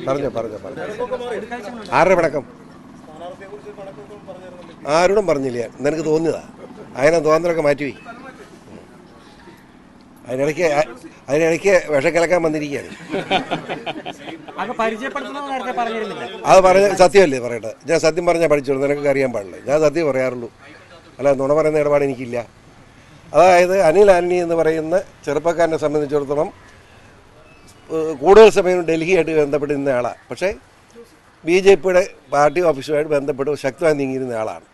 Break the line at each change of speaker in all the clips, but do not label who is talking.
പറഞ്ഞോ പറഞ്ഞോ പറഞ്ഞോ. ആരുടെ പടക്കം? ആരോടും പറഞ്ഞില്ല, നിനക്ക് തോന്നിയതാ. അങ്ങനെ തോന്നലൊക്കെ മാറ്റിവെയ്. അതിനിടയ്ക്ക് വിഷം കലക്കാൻ വന്നിരിക്കുകയാണ്. അത് പറഞ്ഞ സത്യമല്ലേ പറയട്ടെ? ഞാൻ സത്യം പറഞ്ഞാൽ പഠിച്ചോളൂ, നിനക്കൊക്കെ അറിയാൻ പാടില്ല. ഞാൻ സത്യം പറയാറുള്ളൂ, അല്ല നുണ പറയുന്ന ഇടപാട് എനിക്കില്ല. അതായത് അനിൽ ആന്റണി എന്ന് പറയുന്ന ചെറുപ്പക്കാരനെ സംബന്ധിച്ചിടത്തോളം കൂടുതൽ സമയം ഡൽഹിയായിട്ട് ബന്ധപ്പെട്ട് നിന്ന ആളാണ്. പക്ഷേ BJPയുടെ പാർട്ടി ഓഫീസുമായിട്ട് ബന്ധപ്പെട്ട് ശക്തമായി നീങ്ങിയിരുന്ന ആളാണ്.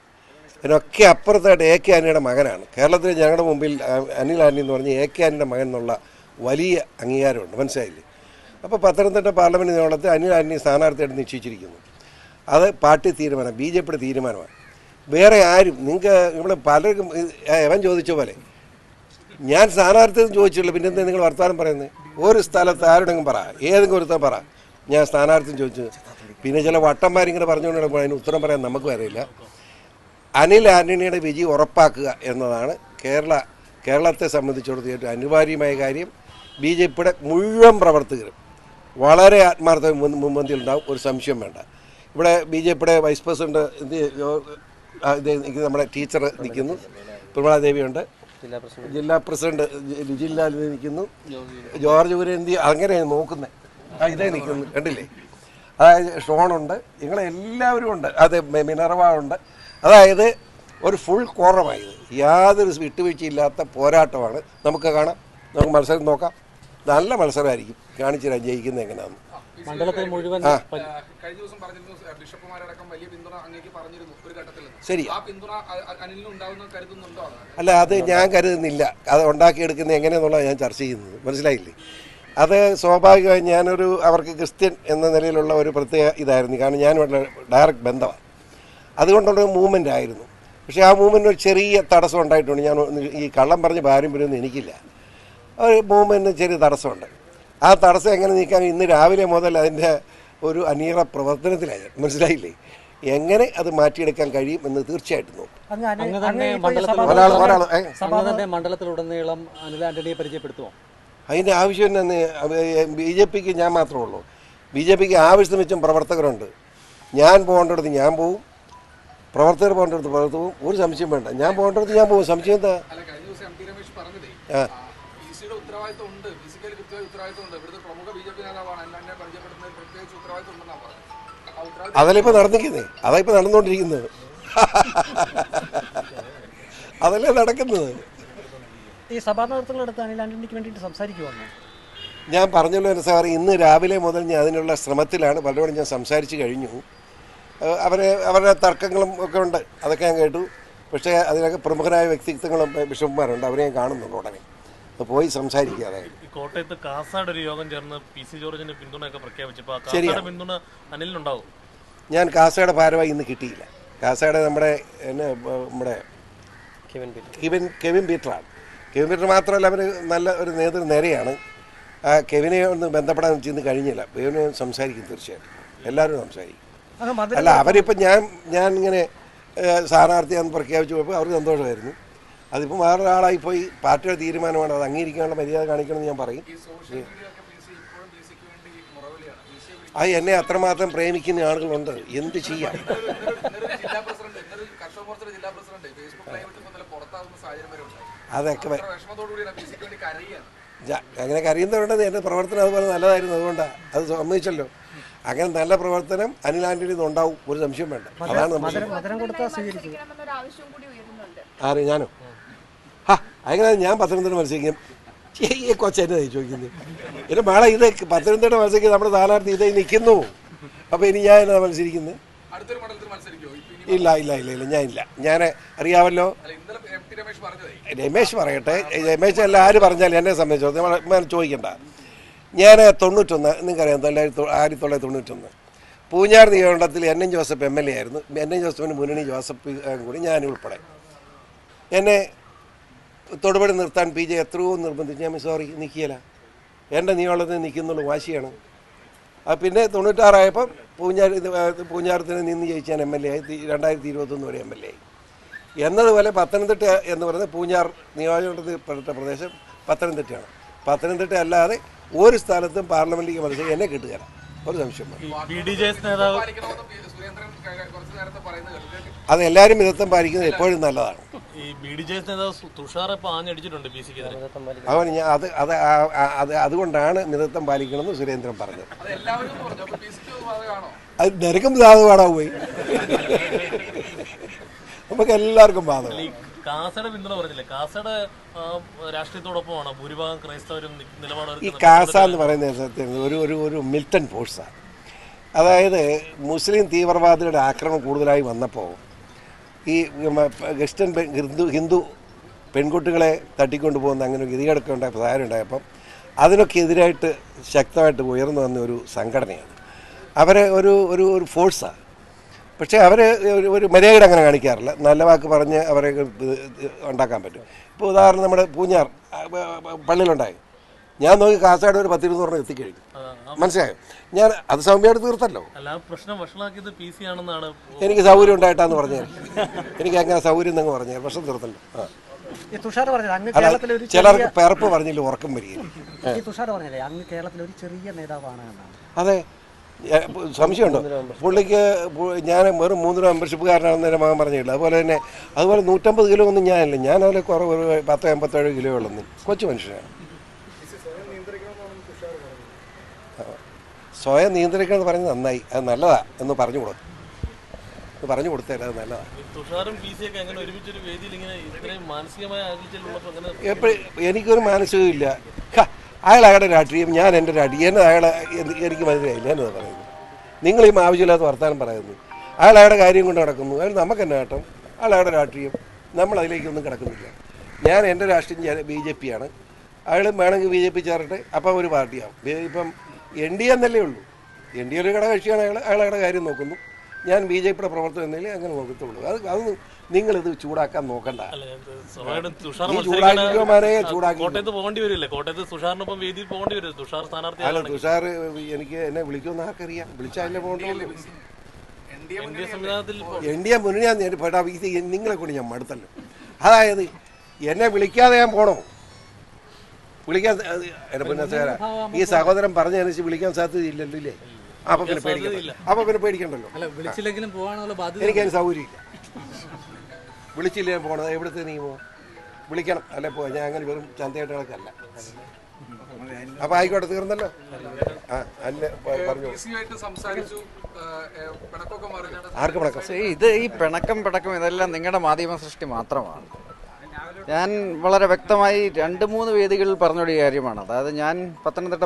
ഇതിനൊക്കെ അപ്പുറത്തായിട്ട് AK ആന്റണിയുടെ മകനാണ്. കേരളത്തിൽ ഞങ്ങളുടെ മുമ്പിൽ അനിൽ ആന്റണി എന്ന് പറഞ്ഞ് AK ആന്റണിയുടെ മകൻ എന്നുള്ള വലിയ അംഗീകാരമുണ്ട്, മനസ്സിലായില്ലേ? അപ്പോൾ പത്തനംതിട്ട പാർലമെൻറ്റ് നിയമനത്തിൽ അനിൽ ആന്റണി സ്ഥാനാർത്ഥിയായിട്ട് നിശ്ചയിച്ചിരിക്കുന്നു. അത് പാർട്ടി തീരുമാനം, BJPയുടെ തീരുമാനമാണ്. വേറെ ആരും നിങ്ങൾക്ക് ഇവിടെ പലർക്കും എവൻ ചോദിച്ച പോലെ ഞാൻ സ്ഥാനാർത്ഥിയെന്ന് ചോദിച്ചിട്ടുള്ളൂ, പിന്നെ എന്താ നിങ്ങൾ വർത്തമാനം പറയുന്നത്? ഒരു സ്ഥലത്ത് ആരുടെങ്കിലും പറ, ഏതെങ്കിലും ഒരുത്തം പറ ഞാൻ സ്ഥാനാർത്ഥി ചോദിച്ചു. പിന്നെ ചില വട്ടന്മാരിങ്ങനെ പറഞ്ഞുകൊണ്ട് നടക്കുമ്പോൾ അതിന് ഉത്തരം പറയാൻ നമുക്ക് അറിയില്ല. അനിൽ ആന്റണിയുടെ വിജയം ഉറപ്പാക്കുക എന്നതാണ് കേരളത്തെ സംബന്ധിച്ചിടത്തോളം ഏറ്റവും അനിവാര്യമായ കാര്യം. BJPയുടെ മുഴുവൻ പ്രവർത്തകരും വളരെ ആത്മാർത്ഥ മുൻപന്തിയിലുണ്ടാവും, ഒരു സംശയം വേണ്ട. ഇവിടെ BJPയുടെ വൈസ് പ്രസിഡന്റ് നമ്മുടെ ടീച്ചർ നിൽക്കുന്നു, പ്രമളാദേവിയുണ്ട്, ജില്ലാ പ്രസിഡന്റ് രുചിലാൽ നിൽക്കുന്നു, ജോർജ് കുര്യന്തി അങ്ങനെ നോക്കുന്നത് ഇതേ നിൽക്കുന്നു, കണ്ടില്ലേ? അതായത് ഷോണുണ്ട്, നിങ്ങളെല്ലാവരും ഉണ്ട്, അത് മിനർവ ഉണ്ട്. അതായത് ഒരു ഫുൾ കോറമായത്, യാതൊരു വിട്ടുവീഴ്ചയില്ലാത്ത പോരാട്ടമാണ്. നമുക്ക് കാണാം, നമുക്ക് മത്സരം നോക്കാം. നല്ല മത്സരമായിരിക്കും, കാണിച്ചു തരാം ജയിക്കുന്നത് എങ്ങനെയാണെന്ന്.
മണ്ഡലത്തിൽ മുഴുവൻ
ശരി, അല്ല അത് ഞാൻ കരുതുന്നില്ല. അത് ഉണ്ടാക്കിയെടുക്കുന്നത് എങ്ങനെയാണെന്നുള്ളത് ഞാൻ ചർച്ച ചെയ്യുന്നത്, മനസ്സിലായില്ലേ? അത് സ്വാഭാവികമായി അവർക്ക് ക്രിസ്ത്യൻ എന്ന നിലയിലുള്ള ഒരു പ്രത്യേക ഇതായിരുന്നു. കാരണം ഞാനുമായിട്ടുള്ള ഡയറക്റ്റ് ബന്ധമാണ്, അതുകൊണ്ടുള്ള മൂവ്മെൻ്റ് ആയിരുന്നു. പക്ഷേ ആ മൂവ്മെൻറ്റിന് ഒരു ചെറിയ തടസ്സം ഉണ്ടായിട്ടുണ്ട്. ഞാൻ ഈ കള്ളം പറഞ്ഞ് പാരമ്പര്യമൊന്നും എനിക്കില്ല. ഒരു മൂവ്മെൻറ്റിന് ചെറിയ തടസ്സമുണ്ട്. ആ തടസ്സം എങ്ങനെ നീക്കാൻ ഇന്ന് രാവിലെ മുതൽ അതിൻ്റെ ഒരു അനീറ പ്രവർത്തനത്തിലായി, മനസ്സിലായില്ലേ? എങ്ങനെ അത് മാറ്റിയെടുക്കാൻ കഴിയും എന്ന് തീർച്ചയായിട്ടും നോക്കും.
മണ്ഡലത്തിലുടനീളം അനിൽ ആന്റണിയെ പരിചയപ്പെടുത്തുമോ?
അതിൻ്റെ ആവശ്യം തന്നെ BJPക്ക് ഞാൻ മാത്രമേ ഉള്ളൂ. BJPക്ക് ആവശ്യത്തിന് വെച്ചും പ്രവർത്തകരുണ്ട്. ഞാൻ പോകേണ്ടടുത്ത് ഞാൻ പോവും, പ്രവർത്തകർ പോകേണ്ടടുത്ത് പ്രവർത്തകവും. ഒരു സംശയം വേണ്ട, ഞാൻ പോകേണ്ടടുത്ത് ഞാൻ പോകും. സംശയം എന്താ? അതല്ലിപ്പോൾ നടന്നിരിക്കുന്നേ, അതായിപ്പോൾ നടന്നുകൊണ്ടിരിക്കുന്നത്, അതല്ലേ നടക്കുന്നത്.
ഈ സഭാ നേതൃത്വങ്ങളെടുത്ത് അനിൽ ആന്റണിക്ക് വേണ്ടിയിട്ട് സംസാരിക്കുവാണ്.
ഞാൻ പറഞ്ഞല്ലോ സാർ, ഇന്ന് രാവിലെ മുതൽ ഞാൻ അതിനുള്ള ശ്രമത്തിലാണ്. പലരോടും ഞാൻ സംസാരിച്ച് കഴിഞ്ഞു. അവരുടെ തർക്കങ്ങളും ഒക്കെ ഉണ്ട്, അതൊക്കെ ഞാൻ കേട്ടു. പക്ഷേ അതിനൊക്കെ പ്രമുഖരായ വ്യക്തിത്വങ്ങളും ബിഷപ്പുമാരുണ്ട്, അവരെ ഞാൻ കാണുന്നുണ്ട്. ഉടനെ പോയി സംസാരിക്കുക. അതായത്
കോട്ടയത്ത് കാസാഡ് ഒരു യോഗം ചേർന്ന് PC ജോർജിന് പിന്തുണയൊക്കെ പ്രഖ്യാപിച്ചപ്പോൾ പിന്തുണ അനിലിനുണ്ടാവും.
ഞാൻ കാസയുടെ ഭാരവാഹി ഇന്ന് കിട്ടിയില്ല. കാസയുടെ നമ്മുടെ കെവിൻ പീറ്ററാണ്. കെവിൻ പീറ്റർ മാത്രമല്ല, അവർ നല്ല ഒരു നേതൃനിരയാണ്. കെവിനെ ഒന്ന് ബന്ധപ്പെടാൻ ഇന്ന് കഴിഞ്ഞില്ല. കെവിനെ സംസാരിക്കും, തീർച്ചയായിട്ടും എല്ലാവരും സംസാരിക്കും. അല്ല അവരിപ്പം ഞാൻ ഇങ്ങനെ സ്ഥാനാർത്ഥിയാണെന്ന് പ്രഖ്യാപിച്ചു പോയപ്പോൾ അവർക്ക് സന്തോഷമായിരുന്നു. അതിപ്പോൾ വേറൊരാളായി പോയി. പാർട്ടിയുടെ തീരുമാനമാണ്, അത് അംഗീകരിക്കാനുള്ള മര്യാദ കാണിക്കണമെന്ന് ഞാൻ പറയും. അത് എന്നെ അത്രമാത്രം പ്രേമിക്കുന്ന ആളുകളുണ്ട്, എന്ത് ചെയ്യാം? അതൊക്കെ അങ്ങനെ കരയുന്നവരുണ്ട്. എൻ്റെ പ്രവർത്തനം അതുപോലെ നല്ലതായിരുന്നു, അതുകൊണ്ടാണ് അത് സമ്മതിച്ചല്ലോ. അങ്ങനെ നല്ല പ്രവർത്തനം അനിൽ ആന്റണി ഉണ്ടാവും, ഒരു സംശയം വേണ്ട. അതാണ് ആര്? ഞാനോ? അങ്ങനെ ഞാൻ പത്തനംതിട്ട മത്സരിക്കും. ഈ കൊച്ചെന്നെ ചോദിക്കുന്നത് എൻ്റെ മാളെ, ഇത് പത്തനംതിട്ട മത്സരിക്കുന്നത് നമ്മുടെ സ്ഥാനാർത്ഥി ഇതേ നിൽക്കുന്നു. അപ്പോൾ ഇനി ഞാൻ എന്നാ മത്സരിക്കുന്നത്? ഇല്ല ഞാനില്ല. ഞാൻ അറിയാമല്ലോ, രമേശ് പറയട്ടെ. രമേശ് അല്ല ആര് പറഞ്ഞാലും എന്നെ സംബന്ധിച്ചോളം ചോദിക്കണ്ട. ഞാൻ 91, നിങ്ങൾക്കറിയാം, 1991 പൂഞ്ഞാർ നിയമമണ്ഡലത്തിൽ NN ജോസഫ് MLA ആയിരുന്നു. NN ജോസഫിന് മുന്നണി ജോസഫ് കൂടി ഞാൻ ഉൾപ്പെടെ എന്നെ തൊടുപടി നിർത്താൻ PJ എത്രയോ നിർബന്ധിച്ച്. ഞാൻ സോറി നിൽക്കില്ല, എൻ്റെ നിയമത്തിൽ നിൽക്കുന്നുള്ള വാശിയാണ്. പിന്നെ 96 ആയപ്പം പൂഞ്ഞാരത്തിന് നിന്ന് ജയിച്ചാൻ MLA ആയി. 2021 വരെ MLA ആയി. എന്നതുപോലെ പത്തനംതിട്ട എന്ന് പറയുന്നത് പൂഞ്ഞാർ നിയോജകമണ്ഡലത്തിൽപ്പെട്ട പ്രദേശം പത്തനംതിട്ടയാണ്. പത്തനംതിട്ട അല്ലാതെ ഒരു സ്ഥലത്തും പാർലമെൻറ്റിലേക്ക് മത്സരം എന്നെ കിട്ടുകയില്ല. ഒരു സംശയം അത് എല്ലാവരും മിതത്വം പാലിക്കുന്നത് എപ്പോഴും നല്ലതാണ്. അവൻ അതുകൊണ്ടാണ് മിതത്വം പാലിക്കണമെന്ന് സുരേന്ദ്രൻ പറഞ്ഞത്. അത് നിനക്കും ബാധകമാണോ പോയി? നമുക്ക് എല്ലാവർക്കും ബാധകം.
കാസയുടെ പിന്തുണ പറഞ്ഞില്ലേ, കാസയുടെ രാഷ്ട്രീയത്തോടൊപ്പമാണ് ഭൂരിഭാഗം ക്രൈസ്തവരും നിലപാട്.
ഈ കാസ എന്ന് പറയുന്ന സത്യം ഒരു മിലിറ്റന്റ് ഫോഴ്സാണ്. അതായത് മുസ്ലിം തീവ്രവാദികളുടെ ആക്രമണം കൂടുതലായി വന്നപ്പോൾ ഈ ക്രിസ്ത്യൻ ഹിന്ദു പെൺകുട്ടികളെ തട്ടിക്കൊണ്ടു പോകുന്ന അങ്ങനെ ഗതികേടൊക്കെ ഉണ്ടായ പ്രധാനം ഉണ്ടായപ്പം അതിനൊക്കെ എതിരായിട്ട് ശക്തമായിട്ട് ഉയർന്നു വന്ന ഒരു സംഘടനയാണ്. അവരെ ഒരു ഫോഴ്സാണ്. പക്ഷേ അവർ ഒരു മര്യാദ അങ്ങനെ കാണിക്കാറില്ല. നല്ല വാക്ക് പറഞ്ഞ് അവരെ ഉണ്ടാക്കാൻ പറ്റും. ഇപ്പോൾ ഉദാഹരണം നമ്മുടെ പൂഞ്ഞാർ പള്ളിയിലുണ്ടായി, ഞാൻ നോക്കി കാസയുടെ ഒരു 10-20 എത്തിക്കഴിഞ്ഞു. മനസ്സിലായോ? ഞാൻ അത് സൗമ്യമായിട്ട് തീർത്തല്ലോ. എനിക്ക് സൗകര്യം ഉണ്ടായിട്ടാന്ന് പറഞ്ഞാൽ എനിക്ക് അങ്ങനെ സൗകര്യം എന്നങ്ങ് പറഞ്ഞാൽ പ്രശ്നം തീർത്തല്ലോ. ചിലർക്ക് പിറപ്പ് പറഞ്ഞില്ല ഉറക്കം വരികയും. അതെ, സംശയമുണ്ടോ? പുള്ളിക്ക് ഞാൻ വെറും 3 രൂപ മെമ്പർഷിപ്പുകാരനാണെന്ന് എൻ്റെ മകൻ പറഞ്ഞില്ല. അതുപോലെ 150 കിലോ ഒന്നും ഞാനില്ല. ഞാൻ അതിൽ കുറവ് 10-57 കിലോ ഉള്ളു. കൊച്ചു മനുഷ്യനാണ്. സ്വയം നിയന്ത്രിക്കണമെന്ന് പറഞ്ഞത് നന്നായി. അത് നല്ലതാ എന്ന് പറഞ്ഞു കൊടുത്തേല. അത് നല്ലതാണ്. എനിക്കൊരു മാനസികമില്ല. അയാൾ അയാളുടെ രാഷ്ട്രീയം, ഞാൻ എൻ്റെ രാഷ്ട്രീയം. അയാളെ എനിക്ക് മനസ്സിലായില്ല. ഞാനത് പറയുന്നു. നിങ്ങൾ ഈ ആവശ്യമില്ലാത്ത വർത്തമാനം പറയുന്നു. അയാളുടെ കാര്യം കൊണ്ട് നടക്കുന്നു. അയാൾ നമുക്ക് തന്നെ നേട്ടം. അയാളുടെ രാഷ്ട്രീയം നമ്മൾ അതിലേക്കൊന്നും കിടക്കുന്നില്ല. ഞാൻ എൻ്റെ രാഷ്ട്രീയം BJP ആണ്. അയാൾ വേണമെങ്കിൽ BJP ചേരട്ടെ, അപ്പം ഒരു പാർട്ടിയാവും. ഇപ്പം NDA എന്നല്ലേ ഉള്ളൂ. NDA ഒരു ഘടകകക്ഷിയാണ്. അയാളുടെ കാര്യം നോക്കുന്നു. ഞാൻ BJPയുടെ പ്രവർത്തനം എന്നല്ലേ അങ്ങനെ നോക്കത്തുള്ളൂ. അത് നിങ്ങളിത് ചൂടാക്കാൻ നോക്കണ്ട. തുഷാർ എനിക്ക് എന്നെ വിളിക്കുമെന്ന് ആർക്കറിയാം? വിളിച്ചാലേ പോകണ്ടുള്ളൂ. NDA മുന്നണിയാന്ന് നിങ്ങളെ കൊണ്ട് ഞാൻ മടുത്തല്ലോ. അതായത് എന്നെ വിളിക്കാതെ ഞാൻ പോണോ? വിളിക്കാൻ എൻ്റെ പുന്നസേര ഈ സഹോദരൻ പറഞ്ഞതനുസരിച്ച് വിളിക്കാൻ സാധ്യതയില്ലല്ലോ. ഇല്ലേ? അപ്പൊ പിന്നെ പേടിക്കണ്ടല്ലോ. എനിക്കതിന് സൗകര്യമില്ല. വിളിച്ചില്ലേ പോണത്? എവിടുത്തെ നിയമോ? വിളിക്കണം അല്ലെ പോവാ. ഞാൻ അങ്ങനെ വെറും ചന്തയായിട്ട് കണക്കല്ല. അപ്പൊ ആയിക്കോട്ടെ, തീർന്നല്ലോ. പറഞ്ഞു. ആർക്ക് പിണക്കം?
ഇത് ഈ പിണക്കം ഇതെല്ലാം നിങ്ങളുടെ മാധ്യമ സൃഷ്ടി മാത്രമാണ്. ഞാൻ വളരെ വ്യക്തമായി 2-3 വേദികളിൽ പറഞ്ഞൊരു കാര്യമാണ്. അതായത് ഞാൻ പത്തനംതിട്ട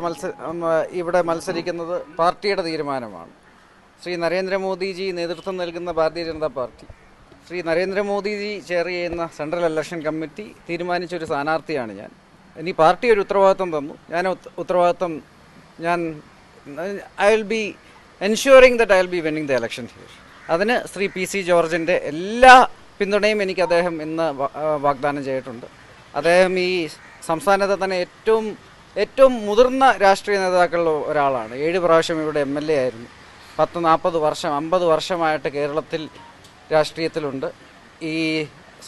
ഇവിടെ മത്സരിക്കുന്നത് പാർട്ടിയുടെ തീരുമാനമാണ്. ശ്രീ നരേന്ദ്രമോദിജി നേതൃത്വം നൽകുന്ന ഭാരതീയ ജനതാ പാർട്ടി, ശ്രീ നരേന്ദ്രമോദിജി ചെയർ ചെയ്യുന്ന സെൻട്രൽ ഇലക്ഷൻ കമ്മിറ്റി തീരുമാനിച്ചൊരു സ്ഥാനാർത്ഥിയാണ് ഞാൻ. ഇനി പാർട്ടി ഒരു ഉത്തരവാദിത്വം തന്നു. I will be എൻഷ്യൂറിങ് that I will be winning the election here. അതിന് ശ്രീ PC ജോർജിൻ്റെ എല്ലാ പിന്തുണയും എനിക്ക് അദ്ദേഹം ഇന്ന് വാഗ്ദാനം ചെയ്തിട്ടുണ്ട്. അദ്ദേഹം ഈ സംസ്ഥാനത്തെ തന്നെ ഏറ്റവും മുതിർന്ന രാഷ്ട്രീയ നേതാക്കളിൽ ഒരാളാണ്. 7 പ്രാവശ്യം ഇവിടെ MLA ആയിരുന്നു. 40 വർഷം 50 വർഷമായിട്ട് കേരളത്തിൽ രാഷ്ട്രീയത്തിലുണ്ട്. ഈ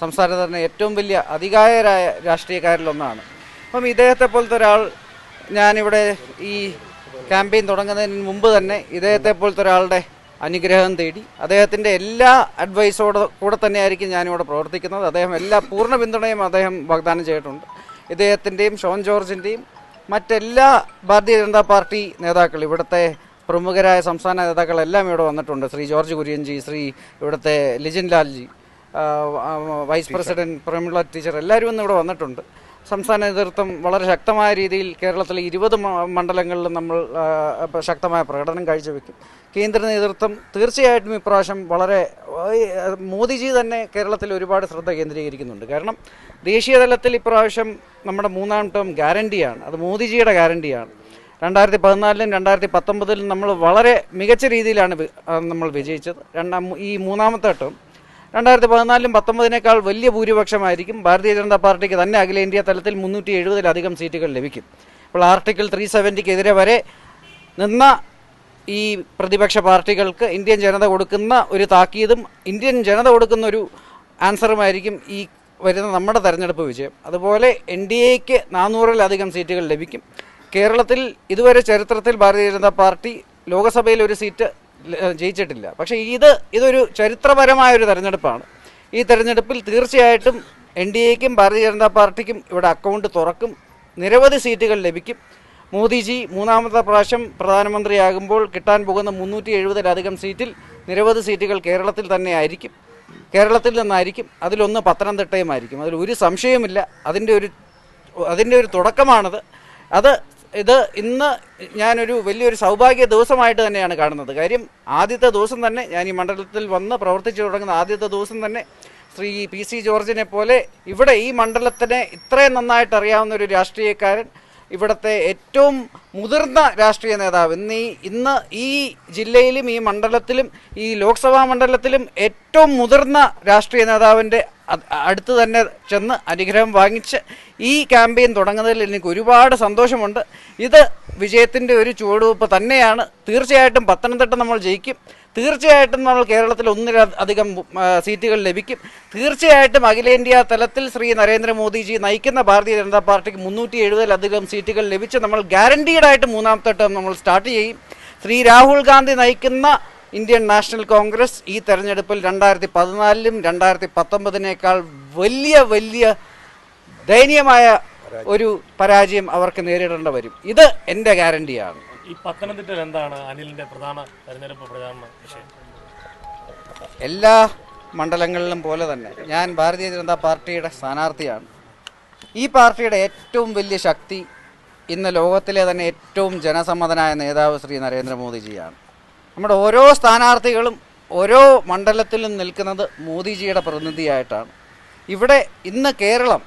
സംസ്ഥാനത്ത് തന്നെ ഏറ്റവും വലിയ അധികായരായ രാഷ്ട്രീയക്കാരിലൊന്നാണ്. അപ്പം ഇദ്ദേഹത്തെ പോലത്തെ ഒരാൾ, ഞാനിവിടെ ഈ ക്യാമ്പയിൻ തുടങ്ങുന്നതിന് മുമ്പ് തന്നെ ഇദ്ദേഹത്തെ പോലത്തെ ഒരാളുടെ അനുഗ്രഹം തേടി അദ്ദേഹത്തിൻ്റെ എല്ലാ കൂടെ തന്നെയായിരിക്കും ഞാനിവിടെ പ്രവർത്തിക്കുന്നത്. അദ്ദേഹം പൂർണ്ണ പിന്തുണയും അദ്ദേഹം വാഗ്ദാനം ചെയ്തിട്ടുണ്ട്. ഇദ്ദേഹത്തിൻ്റെയും ഷോൺ ജോർജിൻ്റെയും മറ്റെല്ലാ ഭാരതീയ ജനതാ പാർട്ടി നേതാക്കൾ, ഇവിടുത്തെ പ്രമുഖരായ സംസ്ഥാന നേതാക്കളെല്ലാം ഇവിടെ വന്നിട്ടുണ്ട്. ശ്രീ ജോർജ് കുര്യൻജി, ഇവിടുത്തെ ലിജിൻ ലാൽജി, വൈസ് പ്രസിഡന്റ് പ്രമിള ടീച്ചർ, എല്ലാവരും ഇന്ന് ഇവിടെ വന്നിട്ടുണ്ട്. സംസ്ഥാന നേതൃത്വം വളരെ ശക്തമായ രീതിയിൽ കേരളത്തിലെ 20 മണ്ഡലങ്ങളിലും നമ്മൾ ശക്തമായ പ്രകടനം കാഴ്ചവെക്കും. കേന്ദ്ര നേതൃത്വം തീർച്ചയായിട്ടും ഇപ്രാവശ്യം മോദിജി തന്നെ കേരളത്തിൽ ഒരുപാട് ശ്രദ്ധ കേന്ദ്രീകരിക്കുന്നുണ്ട്. കാരണം ദേശീയ തലത്തിൽ ഇപ്രാവശ്യം നമ്മുടെ 3ാം ടേം ഗ്യാരണ്ടിയാണ്. അത് മോദിജിയുടെ ഗ്യാരണ്ടിയാണ്. 2014-ലും 2019-ലും നമ്മൾ വളരെ മികച്ച രീതിയിലാണ് നമ്മൾ വിജയിച്ചത്. ഈ 3ാമത്തെ ടേം 2014-ലും 19-നേക്കാൾ വലിയ ഭൂരിപക്ഷമായിരിക്കും. ഭാരതീയ ജനതാ പാർട്ടിക്ക് തന്നെ അഖിലേന്ത്യാ തലത്തിൽ 370-ലധികം സീറ്റുകൾ ലഭിക്കും. അപ്പോൾ ആർട്ടിക്കിൾ 370-ക്കെതിരെ വരെ നിന്ന ഈ പ്രതിപക്ഷ പാർട്ടികൾക്ക് ഇന്ത്യൻ ജനത കൊടുക്കുന്ന ഒരു താക്കീതും ഇന്ത്യൻ ജനത കൊടുക്കുന്ന ഒരു ആൻസറുമായിരിക്കും ഈ വരുന്ന നമ്മുടെ തെരഞ്ഞെടുപ്പ് വിജയം. അതുപോലെ NDAക്ക് 400-ലധികം സീറ്റുകൾ ലഭിക്കും. കേരളത്തിൽ ഇതുവരെ ചരിത്രത്തിൽ ഭാരതീയ ജനതാ പാർട്ടി ലോകസഭയിൽ ഒരു സീറ്റ് ജയിച്ചിട്ടില്ല. പക്ഷേ ഇതൊരു ചരിത്രപരമായൊരു തെരഞ്ഞെടുപ്പാണ്. ഈ തെരഞ്ഞെടുപ്പിൽ തീർച്ചയായിട്ടും NDAയ്ക്കും ഭാരതീയ ജനതാ പാർട്ടിക്കും ഇവിടെ അക്കൗണ്ട് തുറക്കും, നിരവധി സീറ്റുകൾ ലഭിക്കും. മോദിജി മൂന്നാമത്തെ പ്രാവശ്യം പ്രധാനമന്ത്രിയാകുമ്പോൾ കിട്ടാൻ പോകുന്ന 370-ലധികം സീറ്റിൽ നിരവധി സീറ്റുകൾ കേരളത്തിൽ തന്നെ ആയിരിക്കും, കേരളത്തിൽ നിന്നായിരിക്കും. അതിലൊന്ന് പത്തനംതിട്ടയുമായിരിക്കും, അതിൽ ഒരു സംശയവുമില്ല. അതിൻ്റെ ഒരു തുടക്കമാണത്. ഇത് ഇന്ന് ഞാനൊരു വലിയൊരു സൗഭാഗ്യ ദിവസമായിട്ട് തന്നെയാണ് കാണുന്നത്. കാര്യം ആദ്യത്തെ ദിവസം തന്നെ ഞാൻ ഈ മണ്ഡലത്തിൽ വന്ന് പ്രവർത്തിച്ചു തുടങ്ങുന്ന ആദ്യത്തെ ദിവസം തന്നെ ശ്രീ PC ജോർജിനെ പോലെ ഇവിടെ ഈ മണ്ഡലത്തിനെ ഇത്രയും നന്നായിട്ട് അറിയാവുന്ന ഒരു രാഷ്ട്രീയക്കാരൻ, ഇവിടുത്തെ ഏറ്റവും മുതിർന്ന രാഷ്ട്രീയ നേതാവ്, ഇന്ന് ഈ ജില്ലയിലും ഈ മണ്ഡലത്തിലും ഈ ലോക്സഭാ മണ്ഡലത്തിലും ഏറ്റവും മുതിർന്ന രാഷ്ട്രീയ നേതാവിൻ്റെ അടുത്ത് തന്നെ ചെന്ന് അനുഗ്രഹം വാങ്ങിച്ച് ഈ ക്യാമ്പയിൻ തുടങ്ങുന്നതിൽ എനിക്ക് ഒരുപാട് സന്തോഷമുണ്ട്. ഇത് വിജയത്തിൻ്റെ ഒരു ചുവടുവെപ്പ് തന്നെയാണ്. തീർച്ചയായിട്ടും പത്തനംതിട്ട നമ്മൾ ജയിക്കും, തീർച്ചയായിട്ടും നമ്മൾ കേരളത്തിൽ ഒന്നിലധികം സീറ്റുകൾ ലഭിക്കും, തീർച്ചയായിട്ടും അഖിലേന്ത്യാ തലത്തിൽ ശ്രീ നരേന്ദ്രമോദിജി നയിക്കുന്ന ഭാരതീയ ജനതാ പാർട്ടിക്ക് 370-ലധികം സീറ്റുകൾ ലഭിച്ച് നമ്മൾ ഗ്യാരണ്ടീഡായിട്ട് മൂന്നാമത്തെ ടേം നമ്മൾ സ്റ്റാർട്ട് ചെയ്യും. ശ്രീ രാഹുൽ ഗാന്ധി നയിക്കുന്ന ഇന്ത്യൻ നാഷണൽ കോൺഗ്രസ് ഈ തെരഞ്ഞെടുപ്പിൽ 2014-ലും 2019-നേക്കാൾ വലിയ ദയനീയമായ ഒരു പരാജയം അവർക്ക് നേരിടേണ്ടി വരും. ഇത് എൻ്റെ ഗ്യാരണ്ടിയാണ്.
ഈ പത്തനംതിട്ടയിൽ എന്താണ് അനിലിന്റെ പ്രധാന തെരഞ്ഞെടുപ്പ് പ്രചാരണ വിഷയം?
എല്ലാ മണ്ഡലങ്ങളിലും പോലെ തന്നെ ഞാൻ ഭാരതീയ ജനതാ പാർട്ടിയുടെ സ്ഥാനാർത്ഥിയാണ്. ഈ പാർട്ടിയുടെ ഏറ്റവും വലിയ ശക്തി ഇന്ന് ലോകത്തിലെ തന്നെ ഏറ്റവും ജനസമ്മതനായ നേതാവ് ശ്രീ നരേന്ദ്രമോദിജിയാണ്. നമ്മുടെ ഓരോ സ്ഥാനാർത്ഥികളും ഓരോ മണ്ഡലത്തിലും നിൽക്കുന്നത് മോദിജിയുടെ പ്രതിനിധിയായിട്ടാണ്. ഇവിടെ ഇന്ന് കേരളം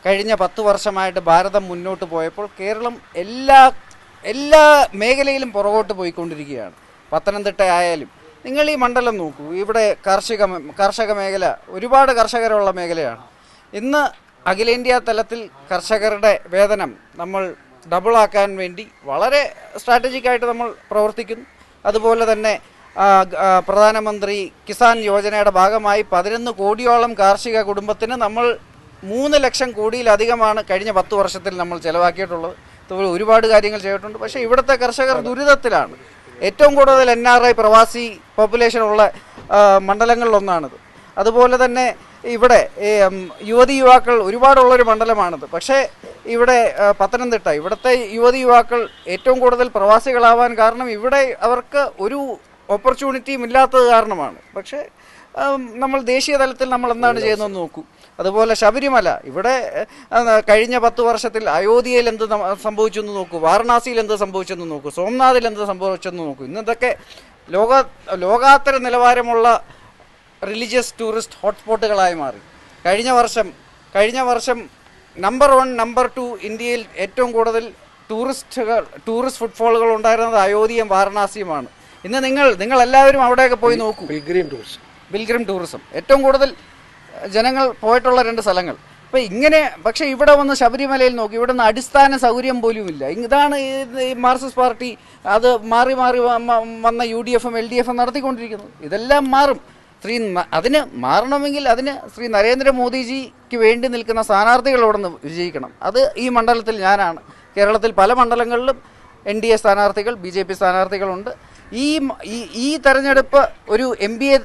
കഴിഞ്ഞ 10 വർഷമായിട്ട് ഭാരതം മുന്നോട്ട് പോയപ്പോൾ കേരളം എല്ലാ മേഖലയിലും പുറകോട്ട് പോയിക്കൊണ്ടിരിക്കുകയാണ്. പത്തനംതിട്ട ആയാലും നിങ്ങൾ ഈ മണ്ഡലം നോക്കൂ, ഇവിടെ കർഷക മേഖല, ഒരുപാട് കർഷകരുള്ള മേഖലയാണ്. ഇന്ന് അഖിലേന്ത്യാ തലത്തിൽ കർഷകരുടെ വേതനം നമ്മൾ ഡബിളാക്കാൻ വേണ്ടി വളരെ സ്ട്രാറ്റജിക്കായിട്ട് നമ്മൾ പ്രവർത്തിക്കുന്നു. അതുപോലെ തന്നെ പ്രധാനമന്ത്രി കിസാൻ യോജനയുടെ ഭാഗമായി 11 കോടിയോളം കാർഷിക കുടുംബത്തിന് നമ്മൾ 3 ലക്ഷം കോടിയിലധികമാണ് കഴിഞ്ഞ 10 വർഷത്തിൽ നമ്മൾ ചിലവാക്കിയിട്ടുള്ളത്. അതുപോലെ ഒരുപാട് കാര്യങ്ങൾ ചെയ്തിട്ടുണ്ട്. പക്ഷേ ഇവിടുത്തെ കർഷകർ ദുരിതത്തിലാണ്. ഏറ്റവും കൂടുതൽ NRI പ്രവാസി പോപ്പുലേഷൻ ഉള്ള മണ്ഡലങ്ങളിലൊന്നാണിത്. അതുപോലെ തന്നെ ഇവിടെ യുവാക്കൾ ഒരുപാടുള്ളൊരു മണ്ഡലമാണിത്. പക്ഷേ ഇവിടെ പത്തനംതിട്ട, ഇവിടുത്തെ യുവാക്കൾ ഏറ്റവും കൂടുതൽ പ്രവാസികളാവാൻ കാരണം ഇവിടെ അവർക്ക് ഒരു ഓപ്പർച്യൂണിറ്റിയും ഇല്ലാത്തത് കാരണമാണ്. പക്ഷേ നമ്മൾ ദേശീയ തലത്തിൽ നമ്മൾ എന്താണ് ചെയ്യുന്നതെന്ന് നോക്കൂ. അതുപോലെ ശബരിമല, ഇവിടെ കഴിഞ്ഞ 10 വർഷത്തിൽ അയോധ്യയിൽ എന്ത് സംഭവിച്ചെന്ന് നോക്കൂ, വാരണാസിയിൽ എന്ത് സംഭവിച്ചെന്ന് നോക്കൂ, സോംനാഥിൽ എന്ത് സംഭവിച്ചെന്ന് നോക്കൂ. ഇന്നതൊക്കെ ലോകാത്തര നിലവാരമുള്ള റിലീജിയസ് ടൂറിസ്റ്റ് ഹോട്ട്സ്പോട്ടുകളായി മാറി. കഴിഞ്ഞ വർഷം നമ്പർ 1, നമ്പർ 2 ഇന്ത്യയിൽ ഏറ്റവും കൂടുതൽ ടൂറിസ്റ്റ് ഫുട്ഫോളുകൾ ഉണ്ടായിരുന്നത് അയോധ്യയും വാരണാസിയുമാണ്. ഇന്ന് നിങ്ങൾ എല്ലാവരും അവിടെയൊക്കെ പോയി നോക്കൂ. പിൽഗ്രിം ടൂറിസം ഏറ്റവും കൂടുതൽ ജനങ്ങൾ പോയിട്ടുള്ള 2 സ്ഥലങ്ങൾ. അപ്പോൾ പക്ഷേ ഇവിടെ വന്ന് ശബരിമലയിൽ നോക്കി, ഇവിടെ നിന്ന് അടിസ്ഥാന സൗകര്യം പോലുമില്ല. ഇതാണ് ഈ മാർക്സിസ്റ്റ് പാർട്ടി അത് മാറി വന്ന UDFും LDFും നടത്തിക്കൊണ്ടിരിക്കുന്നത്. ഇതെല്ലാം മാറും. അതിന് മാറണമെങ്കിൽ അതിന് ശ്രീ നരേന്ദ്രമോദിജിക്ക് വേണ്ടി നിൽക്കുന്ന സ്ഥാനാർത്ഥികളോട് വിജയിക്കണം. അത് ഈ മണ്ഡലത്തിൽ ഞാനാണ്. കേരളത്തിൽ പല മണ്ഡലങ്ങളിലും NDA സ്ഥാനാർത്ഥികൾ, BJP സ്ഥാനാർത്ഥികളുണ്ട്. ഈ തെരഞ്ഞെടുപ്പ് ഒരു MPയെ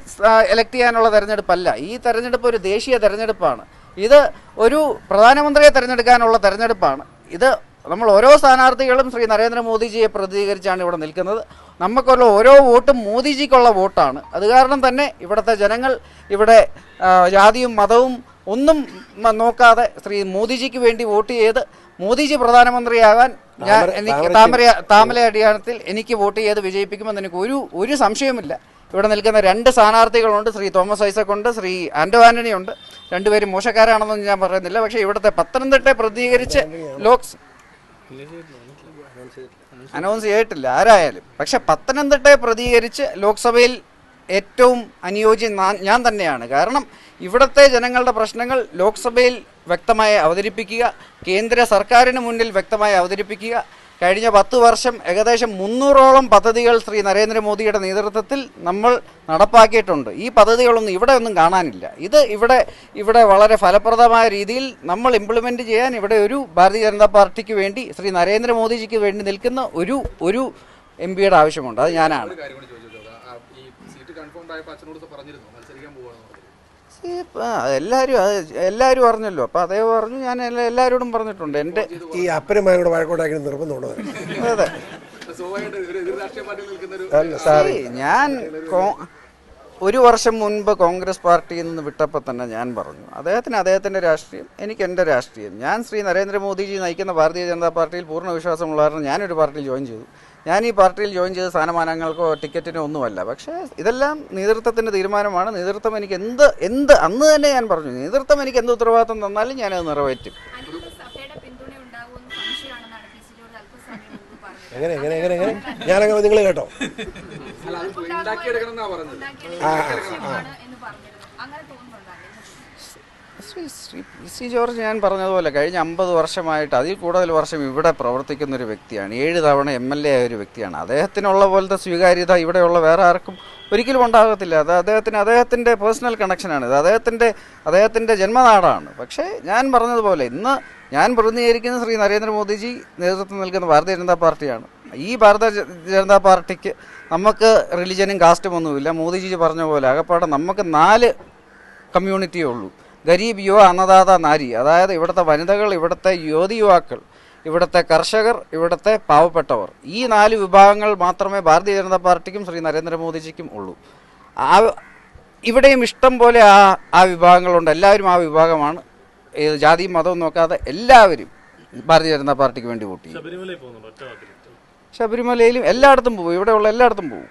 എലക്ട് ചെയ്യാനുള്ള തെരഞ്ഞെടുപ്പല്ല. ഈ തെരഞ്ഞെടുപ്പ് ഒരു ദേശീയ തെരഞ്ഞെടുപ്പാണ്. ഇത് ഒരു പ്രധാനമന്ത്രിയെ തിരഞ്ഞെടുക്കാനുള്ള തെരഞ്ഞെടുപ്പാണ്. ഇത് നമ്മൾ ഓരോ സ്ഥാനാർത്ഥികളും ശ്രീ നരേന്ദ്രമോദിജിയെ പ്രതികരിച്ചാണ് ഇവിടെ നിൽക്കുന്നത്. നമുക്കുള്ള ഓരോ വോട്ടും മോദിജിക്കുള്ള വോട്ടാണ്. അത് കാരണം തന്നെ ഇവിടുത്തെ ജനങ്ങൾ ഇവിടെ ജാതിയും മതവും ഒന്നും നോക്കാതെ ശ്രീ മോദിജിക്ക് വേണ്ടി വോട്ട് ചെയ്ത് മോദിജി പ്രധാനമന്ത്രിയാകാൻ എനിക്ക് താമര അടിയാണത്തിൽ എനിക്ക് വോട്ട് ചെയ്ത് വിജയിപ്പിക്കുമെന്ന് എനിക്ക് ഒരു സംശയവുമില്ല. ഇവിടെ നിൽക്കുന്ന 2 സ്ഥാനാർത്ഥികളുണ്ട്. ശ്രീ തോമസ് ഐസക് ഉണ്ട്, ശ്രീ ആന്റോ ആന്റണി ഉണ്ട്. 2 പേരും മോശക്കാരാണെന്നൊന്നും ഞാൻ പറയുന്നില്ല. പക്ഷേ ഇവിടുത്തെ പത്തനംതിട്ടയെ പ്രതികരിച്ച് അനൗൺസ് ചെയ്തിട്ടില്ല ആരായാലും. പക്ഷെ പത്തനംതിട്ടയെ പ്രതികരിച്ച് ലോക്സഭയിൽ ഏറ്റവും അനുയോജ്യം ഞാൻ തന്നെയാണ്. കാരണം ഇവിടുത്തെ ജനങ്ങളുടെ പ്രശ്നങ്ങൾ ലോക്സഭയിൽ വ്യക്തമായി അവതരിപ്പിക്കുക, കേന്ദ്ര സർക്കാരിന് മുന്നിൽ വ്യക്തമായി അവതരിപ്പിക്കുക. കഴിഞ്ഞ 10 വർഷം ഏകദേശം 300ഓളം പദ്ധതികൾ ശ്രീ നരേന്ദ്രമോദിയുടെ നേതൃത്വത്തിൽ നമ്മൾ നടപ്പാക്കിയിട്ടുണ്ട്. ഈ പദ്ധതികളൊന്നും ഇവിടെ ഒന്നും കാണാനില്ല. ഇത് ഇവിടെ വളരെ ഫലപ്രദമായ രീതിയിൽ നമ്മൾ ഇംപ്ലിമെൻ്റ് ചെയ്യാൻ ഇവിടെ ഒരു ഭാരതീയ ജനതാ പാർട്ടിക്ക് വേണ്ടി ശ്രീ നരേന്ദ്രമോദിജിക്ക് വേണ്ടി നിൽക്കുന്ന ഒരു MP യുടെ ആവശ്യമുണ്ട്, അത് ഞാനാണ്. എല്ലാവരും അറിഞ്ഞല്ലോ, അപ്പം അതേ പറഞ്ഞു, ഞാൻ എല്ലാവരോടും പറഞ്ഞിട്ടുണ്ട്. എൻ്റെ
ഈ അപ്പനമാരോട് വഴക്കോട്ടാക്കി നിർബന്ധമുണ്ടോ?
അതെ, ഞാൻ ഒരു വർഷം മുൻപ് കോൺഗ്രസ് പാർട്ടിയിൽ നിന്ന് വിട്ടപ്പോൾ തന്നെ ഞാൻ പറഞ്ഞു, അദ്ദേഹത്തിൻ്റെ രാഷ്ട്രീയം, എനിക്ക് എൻ്റെ രാഷ്ട്രീയം. ഞാൻ ശ്രീ നരേന്ദ്രമോദിജി നയിക്കുന്ന ഭാരതീയ ജനതാ പാർട്ടിയിൽ പൂർണ്ണ വിശ്വാസമുള്ള കാരണം ഞാനൊരു പാർട്ടിയിൽ ജോയിൻ ചെയ്തു. ഞാൻ ഈ പാർട്ടിയിൽ ജോയിൻ ചെയ്ത സ്ഥാനമാനങ്ങൾക്കോ ടിക്കറ്റിനോ ഒന്നുമല്ല. പക്ഷേ ഇതെല്ലാം നേതൃത്വത്തിൻ്റെ തീരുമാനമാണ്. നേതൃത്വം എനിക്ക് എന്ത് അന്ന് തന്നെ ഞാൻ പറഞ്ഞു, നേതൃത്വം എനിക്ക് എന്ത് ഉത്തരവാദിത്വം തന്നാലും ഞാനത് നിറവേറ്റും.
എങ്ങനെ ഞാനങ്ങനെ നിങ്ങൾ കേട്ടോ?
ശ്രീ PC ജോർജ് ഞാൻ പറഞ്ഞതുപോലെ കഴിഞ്ഞ 50 വർഷമായിട്ട് അതിൽ കൂടുതൽ വർഷം ഇവിടെ പ്രവർത്തിക്കുന്നൊരു വ്യക്തിയാണ്. 7 തവണ MLA ആയ ഒരു വ്യക്തിയാണ്. അദ്ദേഹത്തിനുള്ള പോലത്തെ സ്വീകാര്യത ഇവിടെയുള്ള വേറെ ആർക്കും ഒരിക്കലും ഉണ്ടാകത്തില്ല. അത് അദ്ദേഹത്തിൻ്റെ പേഴ്സണൽ കണക്ഷനാണ്. ഇത് അദ്ദേഹത്തിൻ്റെ ജന്മനാടാണ്. പക്ഷേ ഞാൻ പറഞ്ഞതുപോലെ ഇന്ന് ഞാൻ പ്രതിനിധീകരിക്കുന്ന ശ്രീ നരേന്ദ്രമോദിജി നേതൃത്വം നൽകുന്ന ഭാരതീയ ജനതാ പാർട്ടിയാണ്. ഈ ഭാരതീയ ജനതാ പാർട്ടിക്ക് നമുക്ക് റിലിജനും കാസ്റ്റും ഒന്നുമില്ല. മോദിജി പറഞ്ഞ പോലെ ആകപ്പാടെ നമുക്ക് 4 കമ്മ്യൂണിറ്റിയേ ഉള്ളൂ. ഗരീബ്, യുവ, അന്നദാത, നാരി. അതായത് ഇവിടുത്തെ വനിതകൾ, ഇവിടുത്തെ യുവതി യുവാക്കൾ, ഇവിടുത്തെ കർഷകർ, ഇവിടുത്തെ പാവപ്പെട്ടവർ. ഈ 4 വിഭാഗങ്ങൾ മാത്രമേ ഭാരതീയ ജനതാ പാർട്ടിക്കും ശ്രീ നരേന്ദ്രമോദിജിക്കും ഉള്ളൂ. ഇവിടെയും ഇഷ്ടം പോലെ ആ വിഭാഗങ്ങളുണ്ട്. എല്ലാവരും ആ വിഭാഗമാണ്. ജാതിയും മതവും നോക്കാതെ എല്ലാവരും ഭാരതീയ ജനതാ പാർട്ടിക്ക് വേണ്ടി വോട്ട് ചെയ്യും. ശബരിമലയിലും എല്ലായിടത്തും പോകും. ഇവിടെയുള്ള എല്ലായിടത്തും പോകും.